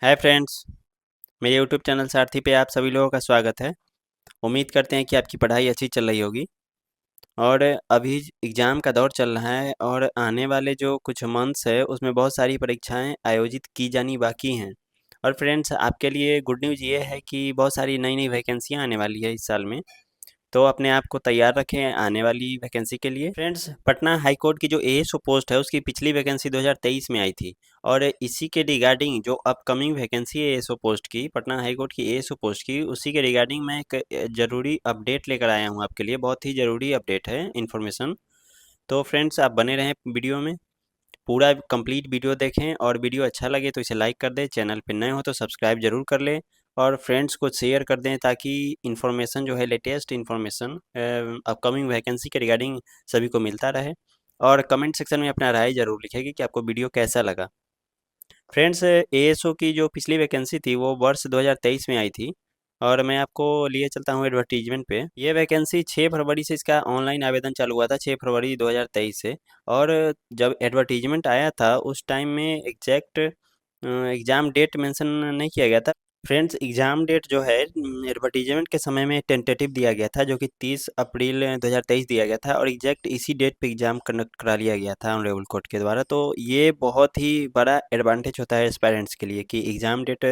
Hi friends. मेरे YouTube channel सारथी पे आप सभी लोगों का स्वागत है। उम्मीद करते हैं कि आपकी पढ़ाई अच्छी चल रही होगी। और अभी एग्ज़ाम का दौर चल रहा है और आने वाले जो कुछ मंथ्स है उसमें बहुत सारी परीक्षाएं आयोजित की जानी बाकी हैं। और फ्रेंड्स, आपके लिए गुड न्यूज़ ये है कि बहुत सारी नई नई वैकेंसियां आने वाली है इस साल में। तो अपने आप को तैयार रखें आने वाली वैकेंसी के लिए। फ्रेंड्स, पटना हाई कोर्ट की जो एएसओ पोस्ट है उसकी पिछली वैकेंसी 2023 में आई थी। और इसी के रिगार्डिंग जो अपकमिंग वैकेंसी है एएसओ पोस्ट की, पटना हाई कोर्ट की एएसओ पोस्ट की, उसी के रिगार्डिंग मैं एक ज़रूरी अपडेट लेकर आया हूँ आपके लिए। बहुत ही ज़रूरी अपडेट है, इन्फॉर्मेशन। तो फ्रेंड्स, आप बने रहें वीडियो में, पूरा कंप्लीट वीडियो देखें। और वीडियो अच्छा लगे तो इसे लाइक कर दें, चैनल पे नए हो तो सब्सक्राइब जरूर कर लें। और फ्रेंड्स को शेयर कर दें ताकि इन्फॉर्मेशन जो है, लेटेस्ट इन्फॉर्मेशन अपकमिंग वैकेंसी के रिगार्डिंग सभी को मिलता रहे। और कमेंट सेक्शन में अपना राय जरूर लिखेगी कि आपको वीडियो कैसा लगा। फ्रेंड्स, एएसओ की जो पिछली वैकेंसी थी वो वर्ष 2023 में आई थी। और मैं आपको लिए चलता हूँ एडवर्टीजमेंट पे। ये वैकेंसी 6 फरवरी से इसका ऑनलाइन आवेदन चालू हुआ था, 6 फरवरी 2023 से। और जब एडवर्टीजमेंट आया था उस टाइम में एग्जैक्ट एग्ज़ाम डेट मेंशन नहीं किया गया था। फ्रेंड्स, एग्ज़ाम डेट जो है एडवर्टीजमेंट के समय में टेंटेटिव दिया गया था, जो कि 30 अप्रैल 2023 दिया गया था। और एग्जैक्ट इसी डेट पे एग्ज़ाम कंडक्ट करा लिया गया था ऑनरेबल कोर्ट के द्वारा। तो ये बहुत ही बड़ा एडवांटेज होता है एस्पायरेंट्स के लिए कि एग्ज़ाम डेट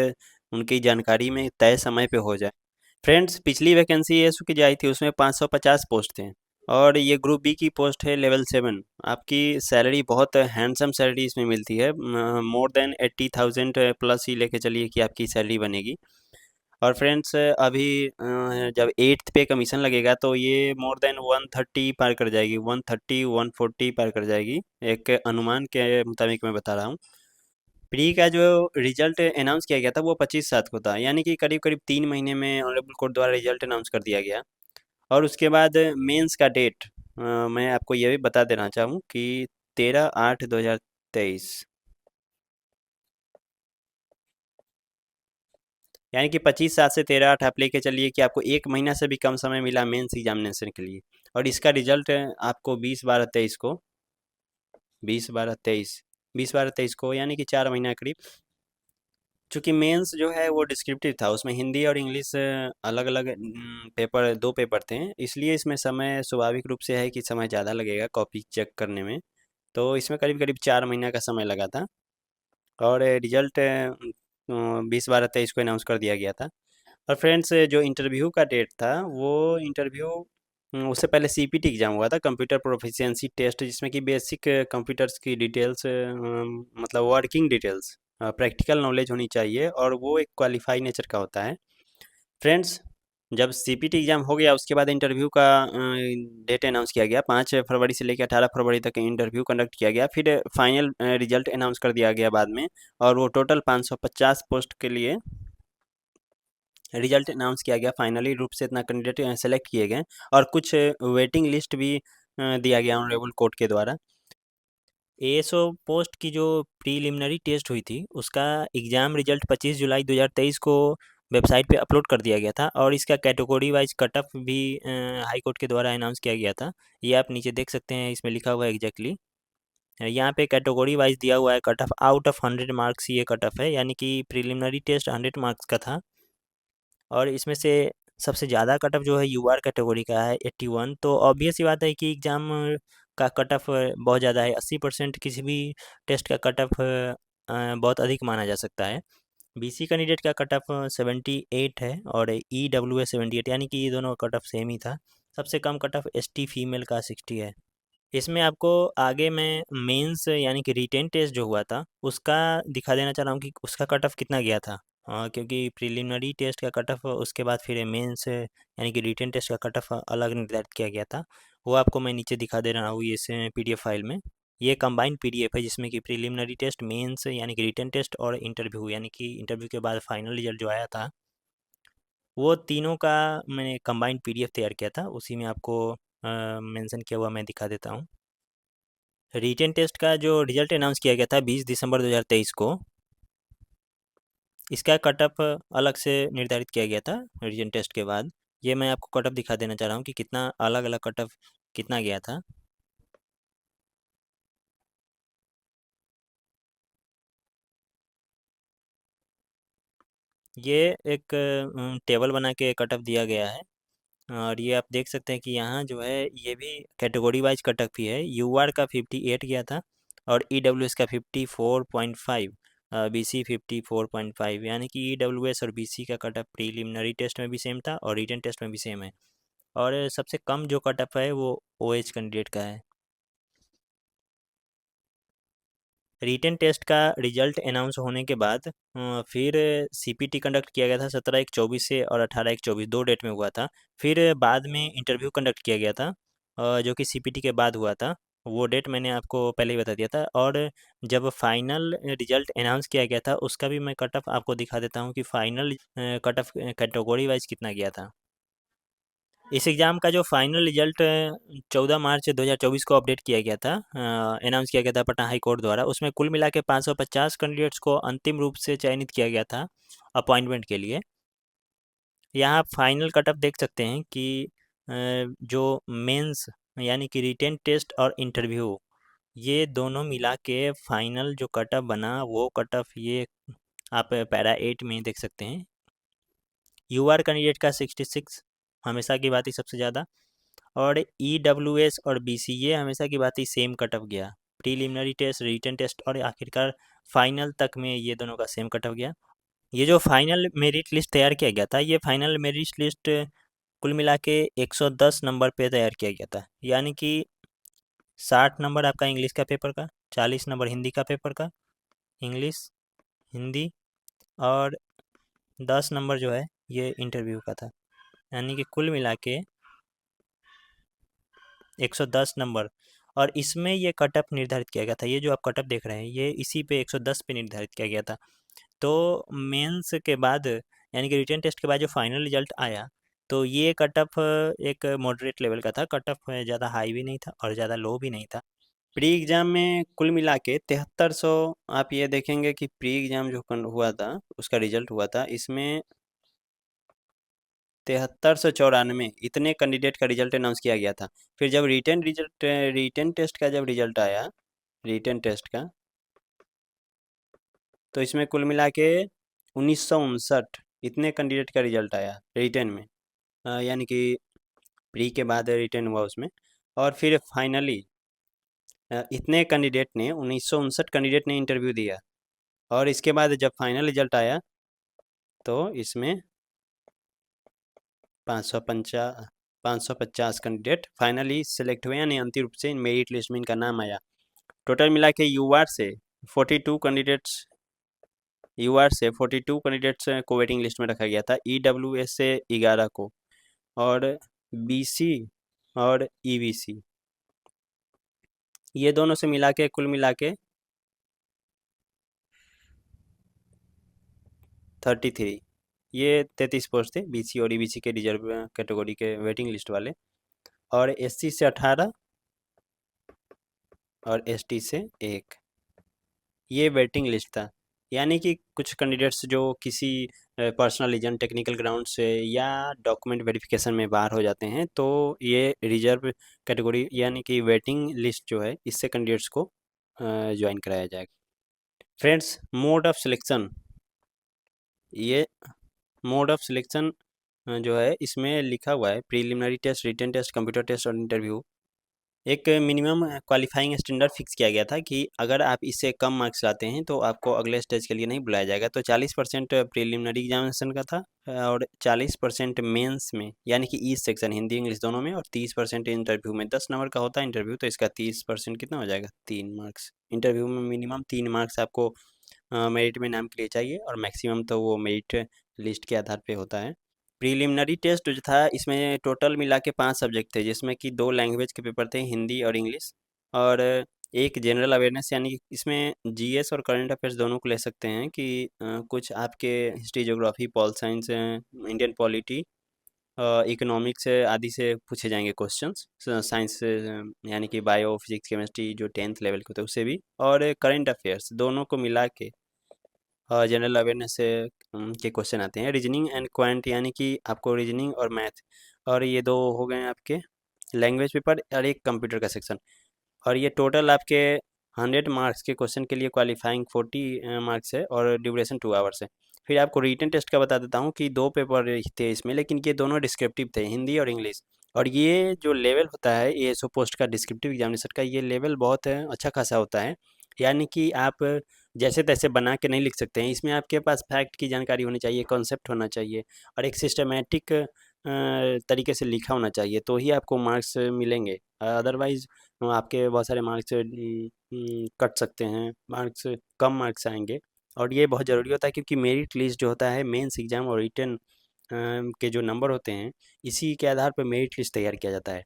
उनकी जानकारी में तय समय पे हो जाए। फ्रेंड्स, पिछली वैकेंसी एएसयू की जो आई थी उसमें 550 पोस्ट थे। और ये ग्रुप बी की पोस्ट है लेवल 7। आपकी सैलरी बहुत हैंडसम सैलरी इसमें मिलती है, मोर देन 80,000 प्लस ही लेके चलिए कि आपकी सैलरी बनेगी। और फ्रेंड्स, अभी जब 8th पे कमीशन लगेगा तो ये मोर देन 130 पार कर जाएगी, 130 140 पार कर जाएगी। एक अनुमान के मुताबिक मैं बता रहा हूँ। प्री का जो रिजल्ट अनाउंस किया गया था वो 25/7 को था, यानी कि करीब करीब 3 महीने में ऑनरेबल कोर्ट द्वारा रिजल्ट अनाउंस कर दिया गया। और उसके बाद मेंस का डेट मैं आपको ये भी बता देना चाहूँ कि 13/8/2023, यानी कि 25/7 से 13/8 आप लेके चलिए कि आपको 1 महीना से भी कम समय मिला मेंस एग्जामिनेशन के लिए। और इसका रिजल्ट आपको 20/12/23 को, 20/12/23, 20/12/23 को, यानी कि 4 महीना करीब। चूँकि मेंस जो है वो डिस्क्रिप्टिव था, उसमें हिंदी और इंग्लिश अलग अलग पेपर, 2 पेपर थे, इसलिए इसमें समय स्वाभाविक रूप से है कि समय ज़्यादा लगेगा कॉपी चेक करने में। तो इसमें करीब करीब 4 महीना का समय लगा था। और रिजल्ट 20/12/23 को अनाउंस कर दिया गया था। और फ्रेंड्स, जो इंटरव्यू का डेट था वो इंटरव्यू, उससे पहले सीपीटी एग्ज़ाम हुआ था, कंप्यूटर प्रोफिशिएंसी टेस्ट, जिसमें कि बेसिक कंप्यूटर्स की डिटेल्स, मतलब वर्किंग डिटेल्स, प्रैक्टिकल नॉलेज होनी चाहिए, और वो एक क्वालिफाई नेचर का होता है। फ्रेंड्स, जब सीपीटी एग्ज़ाम हो गया उसके बाद इंटरव्यू का डेट अनाउंस किया गया, 5 फरवरी से लेकर 18 फरवरी तक इंटरव्यू कंडक्ट किया गया। फिर फाइनल रिजल्ट अनाउंस कर दिया गया बाद में। और वो टोटल 550 पोस्ट के लिए रिजल्ट अनाउंस किया गया, फाइनली रूप से इतना कैंडिडेट सेलेक्ट किए गए। और कुछ वेटिंग लिस्ट भी दिया गया ऑनरेबल कोर्ट के द्वारा। एएसओ पोस्ट की जो प्रीलिमिनरी टेस्ट हुई थी उसका एग्ज़ाम रिजल्ट 25 जुलाई 2023 को वेबसाइट पे अपलोड कर दिया गया था। और इसका कैटेगरी वाइज कट ऑफ भी हाई कोर्ट के द्वारा अनाउंस किया गया था। ये आप नीचे देख सकते हैं, इसमें लिखा हुआ है एग्जैक्टली। यहाँ पे कैटेगरी वाइज दिया हुआ है cut off, out of 100 marks ये कट ऑफ है, यानी कि प्रीलिमिनरी टेस्ट 100 मार्क्स का था। और इसमें से सबसे ज़्यादा कट ऑफ जो है यूआर कैटेगरी का है 81। तो ऑब्वियस सी बात है कि एग्ज़ाम का कट ऑफ बहुत ज़्यादा है, 80% किसी भी टेस्ट का कट ऑफ बहुत अधिक माना जा सकता है। बीसी कैंडिडेट का कट ऑफ 78 है और ईडब्ल्यूएस 78, यानी कि ये दोनों कट ऑफ सेम ही था। सबसे कम कट ऑफ एसटी फीमेल का 60 है। इसमें आपको आगे मैं मेंस यानी कि रिटेन टेस्ट जो हुआ था उसका दिखा देना चाह रहा हूँ कि उसका कट ऑफ कितना गया था। क्योंकि प्रिलिमिनरी टेस्ट का कट ऑफ, उसके बाद फिर मेंस यानी कि रिटेन टेस्ट का कट ऑफ अलग निर्धारित किया गया था। वो आपको मैं नीचे दिखा दे रहा हूँ इस पीडीएफ फाइल में। ये कंबाइंड पीडीएफ है जिसमें कि प्रिलिमिनरी टेस्ट, मेंस यानी कि रिटेन टेस्ट, और इंटरव्यू यानी कि इंटरव्यू के बाद फाइनल रिजल्ट जो आया था, वो तीनों का मैंने कंबाइंड पीडीएफ तैयार किया था। उसी में आपको मेंशन किया हुआ मैं दिखा देता हूँ। रिटेन टेस्ट का जो रिजल्ट अनाउंस किया गया था 20 दिसंबर 2023 को, इसका कट ऑफ अलग से निर्धारित किया गया था रिटेन टेस्ट के बाद। ये मैं आपको कट ऑफ दिखा देना चाह रहा हूँ कि कितना अलग अलग कट ऑफ कितना गया था। ये एक टेबल बना के कट ऑफ दिया गया है। और ये आप देख सकते हैं कि यहाँ जो है ये भी कैटेगरी वाइज कट ऑफ ही है। यूआर का 58 गया था और ईडब्ल्यूएस का 54.5, बीसी 54.5, यानी कि ईडब्ल्यूएस और बीसी का कट ऑफ प्रीलिमिनरी टेस्ट में भी सेम था और रिटन टेस्ट में भी सेम है। और सबसे कम जो कट ऑफ है वो ओएच कैंडिडेट का है। रिटन टेस्ट का रिजल्ट अनाउंस होने के बाद फिर सीपीटी कंडक्ट किया गया था 17/1/24 से, और 18/1/24 दो डेट में हुआ था। फिर बाद में इंटरव्यू कंडक्ट किया गया था, जो कि सीपीटी के बाद हुआ था। वो डेट मैंने आपको पहले ही बता दिया था। और जब फाइनल रिजल्ट अनाउंस किया गया था उसका भी मैं कट ऑफ आपको दिखा देता हूँ कि final cut off category wise कितना गया था। इस एग्ज़ाम का जो फाइनल रिजल्ट 14 मार्च 2024 को अपडेट किया गया था, अनाउंस किया गया था पटना हाई कोर्ट द्वारा। उसमें कुल मिला के 550 कैंडिडेट्स को अंतिम रूप से चयनित किया गया था अपॉइंटमेंट के लिए। यहाँ आप फाइनल कट ऑफ देख सकते हैं कि जो मेंस यानी कि रिटेन टेस्ट और इंटरव्यू, ये दोनों मिला के फाइनल जो कट ऑफ बना वो कट ऑफ ये आप पैरा 8 में देख सकते हैं। यूआर कैंडिडेट का 66 हमेशा की बात ही सबसे ज़्यादा, और ईडब्ल्यूएस और बीसीए हमेशा की बात ही सेम कट ऑफ गया। प्रीलिमिनरी टेस्ट, रिटन टेस्ट और आखिरकार फाइनल तक में ये दोनों का सेम कट ऑफ गया। ये जो फाइनल मेरिट लिस्ट तैयार किया गया था, ये फाइनल मेरिट लिस्ट कुल मिला के 110 नंबर पे तैयार किया गया था। यानी कि 60 नंबर आपका इंग्लिश का पेपर का, 40 नंबर हिंदी का पेपर का, इंग्लिश, हिंदी, और 10 नंबर जो है ये इंटरव्यू का था। यानी कि कुल मिला के 110 नंबर। और इसमें ये कट ऑफ निर्धारित किया गया था, ये जो आप कट ऑफ देख रहे हैं ये इसी पे 110 पे निर्धारित किया गया था। तो मेंस के बाद यानी कि रिटन टेस्ट के बाद जो फाइनल रिजल्ट आया, तो ये कट ऑफ एक मॉडरेट लेवल का था। कट ऑफ ज़्यादा हाई भी नहीं था और ज़्यादा लो भी नहीं था। प्री एग्ज़ाम में कुल मिला के 7300, आप ये देखेंगे कि प्री एग्ज़ाम जो हुआ था उसका रिजल्ट हुआ था, इसमें 7394 इतने कैंडिडेट का रिजल्ट अनाउंस किया गया था। फिर जब रिटन टेस्ट का जब रिजल्ट आया, रिटन टेस्ट का, तो इसमें कुल मिला के 1959 इतने कैंडिडेट का रिजल्ट आया रिटन में। यानी कि प्री के बाद रिटन हुआ उसमें। और फिर फाइनली इतने कैंडिडेट ने 1959 कैंडिडेट ने इंटरव्यू दिया। और इसके बाद जब फाइनल रिजल्ट आया तो इसमें 550 कैंडिडेट फाइनली सेलेक्ट हुए, यानी अंतिम रूप से मेरिट लिस्ट में इनका नाम आया। टोटल मिला के यूआर से 42 कैंडिडेट्स यूआर से 42 कैंडिडेट्स को वेटिंग लिस्ट में रखा गया था। ईडब्ल्यूएस से 11 को, और बीसी और ईबीसी ये दोनों से मिला के कुल मिला के 33, ये 33 पोस्ट थे बीसी और ईबीसी के रिजर्व कैटेगरी के वेटिंग लिस्ट वाले। और एससी से 18 और एसटी से 1, ये वेटिंग लिस्ट था। यानी कि कुछ कैंडिडेट्स जो किसी पर्सनल रीजन, टेक्निकल ग्राउंड से या डॉक्यूमेंट वेरिफिकेशन में बाहर हो जाते हैं, तो ये रिजर्व कैटेगरी यानी कि वेटिंग लिस्ट जो है इससे कैंडिडेट्स को ज्वाइन कराया जाएगा। फ्रेंड्स, मोड ऑफ सिलेक्शन, ये मोड ऑफ सिलेक्शन जो है इसमें लिखा हुआ है preliminary test, written test, computer test और इंटरव्यू। एक मिनिमम क्वालिफाइंग स्टैंडर्ड फिक्स किया गया था कि अगर आप इससे कम मार्क्स लाते हैं तो आपको अगले स्टेज के लिए नहीं बुलाया जाएगा। तो 40% प्रीलिमिनरी एग्जामिनेशन का था, और 40% मेंस में, यानी कि ईच सेक्शन हिंदी इंग्लिश दोनों में, और 30% इंटरव्यू में। 10 नंबर का होता है इंटरव्यू, तो इसका 30% कितना हो जाएगा, 3 मार्क्स। इंटरव्यू में मिनिमम 3 मार्क्स आपको मेरिट में नाम के लिए चाहिए, और मैक्सिमम तो वो मेरिट लिस्ट के आधार पे होता है। प्रीलिमिनरी टेस्ट जो था इसमें टोटल मिला के 5 सब्जेक्ट थे, जिसमें कि 2 लैंग्वेज के पेपर थे, हिंदी और इंग्लिश, और एक जनरल अवेयरनेस, यानी कि इसमें जीएस और करंट अफेयर्स दोनों को ले सकते हैं कि कुछ आपके history, geography, pol science, Indian polity, economics आदि से पूछे जाएंगे क्वेश्चंस। साइंस यानी कि बायो, फिजिक्स, केमिस्ट्री जो 10th लेवल के होते हैं उससे भी, और करंट अफेयर्स दोनों को मिला के जनरल अवेयरनेस से के क्वेश्चन आते हैं। रीजनिंग एंड क्वांट, यानी कि आपको रीजनिंग और मैथ, और ये दो हो गए आपके लैंग्वेज पेपर, और एक कंप्यूटर का सेक्शन। और ये टोटल आपके 100 मार्क्स के क्वेश्चन के लिए क्वालिफाइंग 40 मार्क्स है और ड्यूरेशन 2 आवर्स है। फिर आपको रिटन टेस्ट का बता देता हूँ कि 2 पेपर थे इसमें, लेकिन ये दोनों डिस्क्रिप्टिव थे, हिंदी और इंग्लिश। और ये जो लेवल होता है एएसओ पोस्ट का, डिस्क्रिप्टिव एग्जामिनेशन का, ये लेवल बहुत अच्छा खासा होता है। यानी कि आप जैसे तैसे बना के नहीं लिख सकते हैं, इसमें आपके पास फैक्ट की जानकारी होनी चाहिए, कॉन्सेप्ट होना चाहिए और एक सिस्टमैटिक तरीके से लिखा होना चाहिए, तो ही आपको मार्क्स मिलेंगे। अदरवाइज़ आपके बहुत सारे मार्क्स कट सकते हैं, मार्क्स कम मार्क्स आएँगे। और ये बहुत ज़रूरी होता है क्योंकि मेरिट लिस्ट जो होता है मेंस एग्ज़ाम और रिटन के जो नंबर होते हैं, इसी के आधार पर मेरिट लिस्ट तैयार किया जाता है।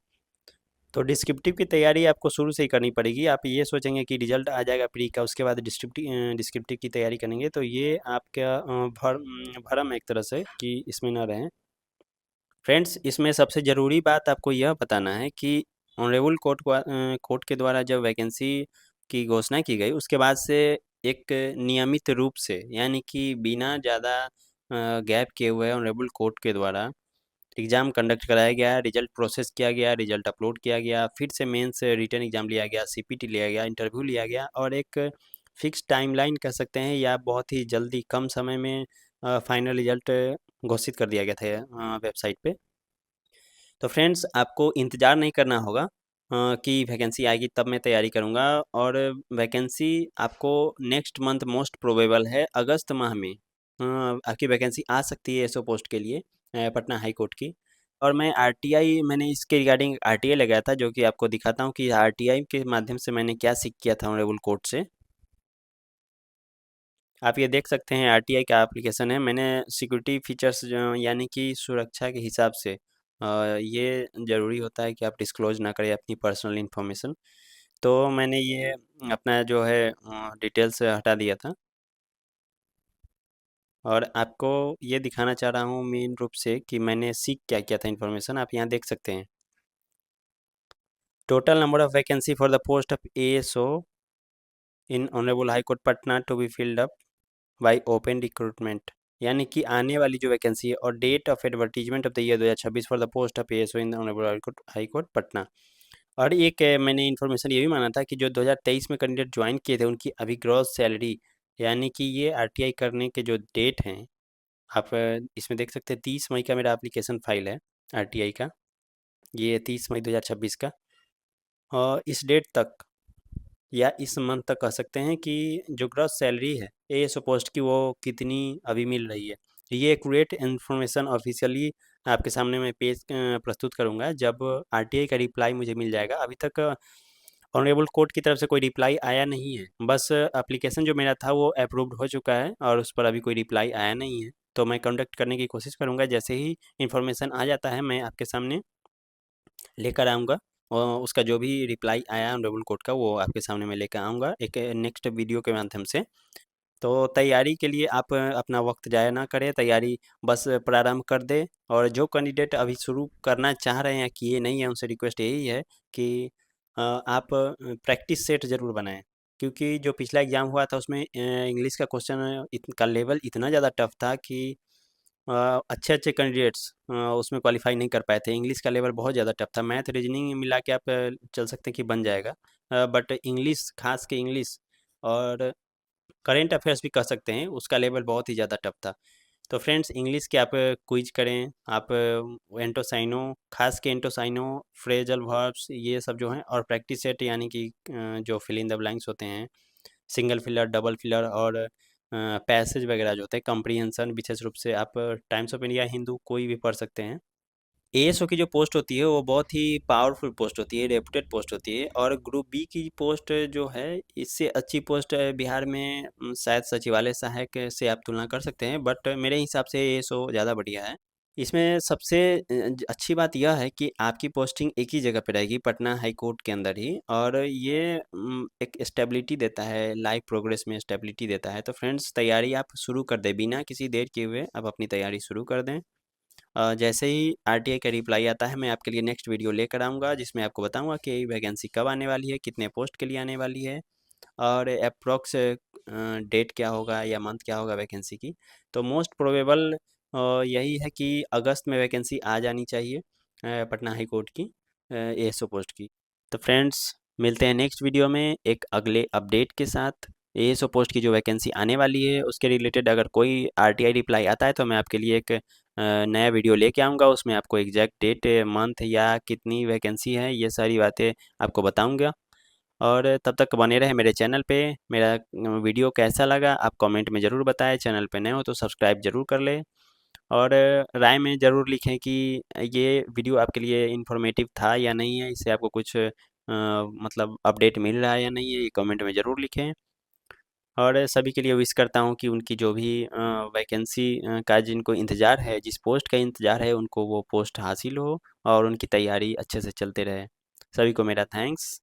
तो डिस्क्रिप्टिव की तैयारी आपको शुरू से ही करनी पड़ेगी। आप ये सोचेंगे कि रिजल्ट आ जाएगा प्री का, उसके बाद डिस्क्रिप्टिव की तैयारी करेंगे, तो ये आपका भरम है एक तरह से कि इसमें ना रहें। फ्रेंड्स, इसमें सबसे ज़रूरी बात आपको यह बताना है कि ऑनरेबल कोर्ट के द्वारा जब वैकेंसी की घोषणा की गई, उसके बाद से एक नियमित रूप से, यानी कि बिना ज़्यादा गैप किए हुए ऑनरेबल कोर्ट के द्वारा एग्ज़ाम कंडक्ट कराया गया, रिजल्ट प्रोसेस किया गया, रिजल्ट अपलोड किया गया, फिर से मेंस रिटन एग्ज़ाम लिया गया, सीपीटी लिया गया, इंटरव्यू लिया गया और एक फिक्स टाइमलाइन कह सकते हैं, या बहुत ही जल्दी कम समय में फाइनल रिजल्ट घोषित कर दिया गया था वेबसाइट पे। तो फ्रेंड्स, आपको इंतज़ार नहीं करना होगा कि वैकेंसी आएगी तब मैं तैयारी करूँगा। और वैकेंसी आपको नेक्स्ट मंथ मोस्ट प्रोबेबल है अगस्त माह में आपकी वैकेंसी आ सकती है एसओ पोस्ट के लिए, पटना हाई कोर्ट की। और मैं आरटीआई, मैंने इसके रिगार्डिंग आरटीआई लगाया था, जो कि आपको दिखाता हूँ कि आरटीआई के माध्यम से मैंने क्या सीख किया था ऑनरेबल कोर्ट से। आप ये देख सकते हैं आरटीआई का एप्लीकेशन है। मैंने सिक्योरिटी फीचर्स यानी कि सुरक्षा के हिसाब से ये ज़रूरी होता है कि आप डिस्क्लोज ना करें अपनी पर्सनल इन्फॉर्मेशन। तो मैंने ये अपना जो है डिटेल्स हटा दिया था। और आपको ये दिखाना चाह रहा हूँ मेन रूप से कि मैंने सीख क्या किया था इन्फॉर्मेशन, आप यहाँ देख सकते हैं। Total number of vacancy for the post of ASO in honourable high court Patna to be filled up by open recruitment, यानी कि आने वाली जो वैकेंसी है, और date of advertisement of the year 2026 for the post of ASO in honourable high court Patna. और एक मैंने इन्फॉर्मेशन ये भी माना था कि जो 2023 में कैंडिडेट ज्वाइन किए थे उनकी अभी ग्रॉस सैलरी, यानी कि ये आरटीआई करने के जो डेट हैं, आप इसमें देख सकते हैं 30 मई का मेरा एप्लीकेशन फाइल है आरटीआई का, ये 30 मई 2026 का। और इस डेट तक या इस मंथ तक कह सकते हैं कि जो ग्रॉस सैलरी है एएसओ पोस्ट की, वो कितनी अभी मिल रही है। ये एक्यूरेट इन्फॉर्मेशन ऑफिशियली आपके सामने मैं प्रस्तुत करूंगा जब आरटीआई का रिप्लाई मुझे मिल जाएगा। अभी तक ऑनरेबल कोर्ट की तरफ से कोई रिप्लाई आया नहीं है, बस एप्लीकेशन जो मेरा था वो अप्रूव्ड हो चुका है और उस पर अभी कोई रिप्लाई आया नहीं है। तो मैं कंडक्ट करने की कोशिश करूंगा, जैसे ही इन्फॉर्मेशन आ जाता है मैं आपके सामने लेकर आऊँगा। और उसका जो भी रिप्लाई आया ऑनरेबल कोर्ट का, वो आपके सामने मैं लेकर आऊँगा एक नेक्स्ट वीडियो के माध्यम से। तो तैयारी के लिए आप अपना वक्त ज़ाया ना करें, तैयारी बस प्रारंभ कर दें। और जो कैंडिडेट अभी शुरू करना चाह रहे हैं या किए नहीं हैं, उनसे रिक्वेस्ट यही है कि आप प्रैक्टिस सेट ज़रूर बनाएं, क्योंकि जो पिछला एग्ज़ाम हुआ था उसमें इंग्लिश का क्वेश्चन का लेवल इतना ज़्यादा टफ था कि अच्छे अच्छे कैंडिडेट्स उसमें क्वालिफाई नहीं कर पाए थे। इंग्लिश का लेवल बहुत ज़्यादा टफ था, मैथ रीजनिंग मिला के आप चल सकते हैं कि बन जाएगा, बट इंग्लिश, खास के इंग्लिश और करेंट अफेयर्स भी कह सकते हैं, उसका लेवल बहुत ही ज़्यादा टफ था। तो फ्रेंड्स, इंग्लिश के आप क्विज करें, आप एंटोसाइनो, खास के एंटोसाइनो, फ्रेजल वर्ब्स, ये सब जो हैं, और प्रैक्टिस सेट यानी कि जो फिल इन द ब्लैंक्स होते हैं, सिंगल फिलर, डबल फिलर और पैसेज वगैरह जो होते हैं, कॉम्प्रिहेंशन, विशेष रूप से आप टाइम्स ऑफ इंडिया, हिंदू, कोई भी पढ़ सकते हैं। एएसओ की जो पोस्ट होती है वो बहुत ही पावरफुल पोस्ट होती है, रेपुटेड पोस्ट होती है। और ग्रुप बी की पोस्ट जो है, इससे अच्छी पोस्ट बिहार में शायद सचिवालय सहायक से आप तुलना कर सकते हैं, बट मेरे हिसाब से एएसओ ज़्यादा बढ़िया है। इसमें सबसे अच्छी बात यह है कि आपकी पोस्टिंग एक ही जगह पे रहेगी, पटना हाई कोर्ट के अंदर ही, और ये एक स्टेबिलिटी देता है, लाइफ प्रोग्रेस में स्टेबिलिटी देता है। तो फ्रेंड्स, तैयारी आप शुरू कर दें, बिना किसी देर किए हुए आप अपनी तैयारी शुरू कर दें। जैसे ही आरटीआई का रिप्लाई आता है, मैं आपके लिए नेक्स्ट वीडियो लेकर आऊँगा, जिसमें आपको बताऊँगा कि वैकेंसी कब आने वाली है, कितने पोस्ट के लिए आने वाली है, और अप्रॉक्स डेट क्या होगा या मंथ क्या होगा वैकेंसी की। तो मोस्ट प्रोबेबल यही है कि अगस्त में वैकेंसी आ जानी चाहिए पटना हाई कोर्ट की एएसओ पोस्ट की। तो फ्रेंड्स, मिलते हैं नेक्स्ट वीडियो में एक अगले अपडेट के साथ। एएसओ पोस्ट की जो वैकेंसी आने वाली है उसके रिलेटेड अगर कोई आरटीआई रिप्लाई आता है तो मैं आपके लिए एक नया वीडियो लेके आऊँगा। उसमें आपको एग्जैक्ट डेट, मंथ या कितनी वैकेंसी है ये सारी बातें आपको बताऊँगा। और तब तक बने रहे मेरे चैनल पे। मेरा वीडियो कैसा लगा आप कमेंट में ज़रूर बताएं। चैनल पे नए हो तो सब्सक्राइब ज़रूर कर लें। और राय में ज़रूर लिखें कि ये वीडियो आपके लिए इन्फॉर्मेटिव था या नहीं है, इससे आपको कुछ मतलब अपडेट मिल रहा है या नहीं है, ये कमेंट में ज़रूर लिखें। और सभी के लिए विश करता हूँ कि उनकी जो भी वैकेंसी का जिनको इंतज़ार है, जिस पोस्ट का इंतज़ार है, उनको वो पोस्ट हासिल हो और उनकी तैयारी अच्छे से चलते रहे। सभी को मेरा थैंक्स।